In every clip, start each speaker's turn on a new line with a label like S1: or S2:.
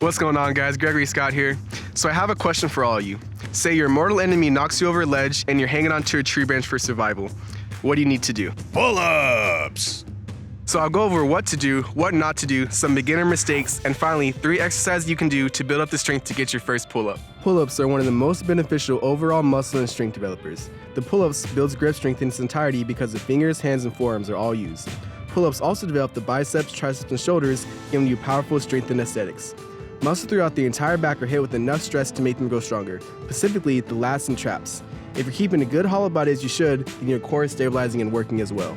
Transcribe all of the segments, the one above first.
S1: What's going on, guys? Gregory Scott here. So I have a question for all of you. Say your mortal enemy knocks you over a ledge and you're hanging onto a tree branch for survival. What do you need to do?
S2: Pull-ups!
S1: So I'll go over what to do, what not to do, some beginner mistakes, and finally 3 exercises you can do to build up the strength to get your first pull-up. Pull-ups are one of the most beneficial overall muscle and strength developers. The pull-ups builds grip strength in its entirety because the fingers, hands, and forearms are all used. Pull-ups also develop the biceps, triceps, and shoulders, giving you powerful strength and aesthetics. Muscles throughout the entire back are hit with enough stress to make them grow stronger, specifically the lats and traps. If you're keeping a good hollow body as you should, then your core is stabilizing and working as well.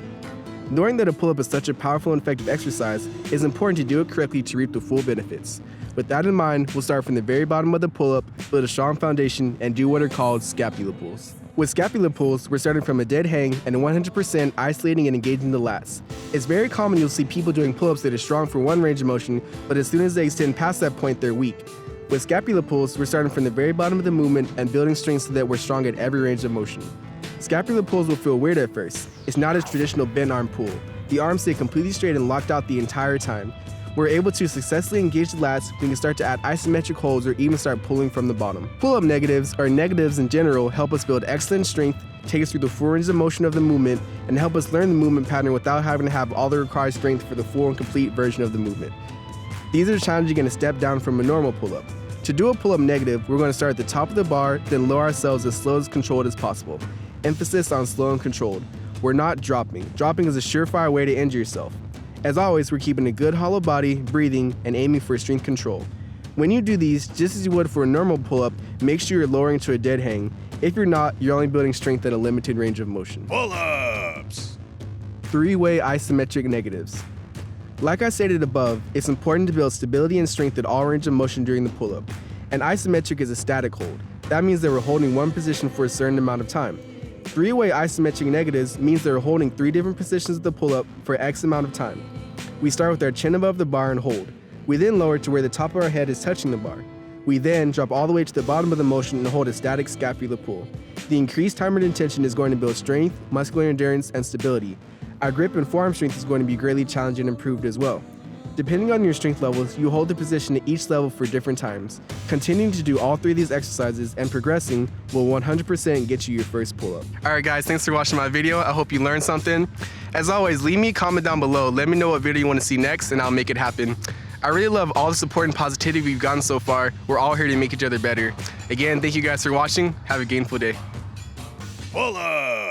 S1: Knowing that a pull-up is such a powerful and effective exercise, it is important to do it correctly to reap the full benefits. With that in mind, we'll start from the very bottom of the pull-up, build a strong foundation, and do what are called Scapula Pulls. With Scapula Pulls, we're starting from a dead hang and 100% isolating and engaging the lats. It's very common you'll see people doing pull-ups that are strong for one range of motion, but as soon as they extend past that point, they're weak. With Scapula Pulls, we're starting from the very bottom of the movement and building strength so that we're strong at every range of motion. Scapula pulls will feel weird at first. It's not a traditional bent arm pull. The arms stay completely straight and locked out the entire time. We're able to successfully engage the lats, we can start to add isometric holds or even start pulling from the bottom. Pull-up negatives, or negatives in general, help us build excellent strength, take us through the full range of motion of the movement, and help us learn the movement pattern without having to have all the required strength for the full and complete version of the movement. These are the challenges you're going to step down from a normal pull-up. To do a pull-up negative, we're going to start at the top of the bar, then lower ourselves as slow and controlled as possible. Emphasis on slow and controlled. We're not dropping. Dropping is a surefire way to injure yourself. As always, we're keeping a good hollow body, breathing, and aiming for strength control. When you do these, just as you would for a normal pull-up, make sure you're lowering to a dead hang. If you're not, you're only building strength at a limited range of motion.
S2: Pull-ups!
S1: 3-way isometric negatives. Like I stated above, it's important to build stability and strength at all range of motion during the pull-up. An isometric is a static hold. That means that we're holding one position for a certain amount of time. 3-way isometric negatives means that we're holding 3 different positions of the pull-up for X amount of time. We start with our chin above the bar and hold. We then lower to where the top of our head is touching the bar. We then drop all the way to the bottom of the motion and hold a static scapula pull. The increased timed intention is going to build strength, muscular endurance, and stability. Our grip and forearm strength is going to be greatly challenged and improved as well. Depending on your strength levels, you hold the position at each level for different times. Continuing to do all 3 of these exercises and progressing will 100% get you your first pull-up. Alright guys, thanks for watching my video. I hope you learned something. As always, leave me a comment down below. Let me know what video you want to see next and I'll make it happen. I really love all the support and positivity we've gotten so far. We're all here to make each other better. Again, thank you guys for watching. Have a gainful day.
S2: Pull-up!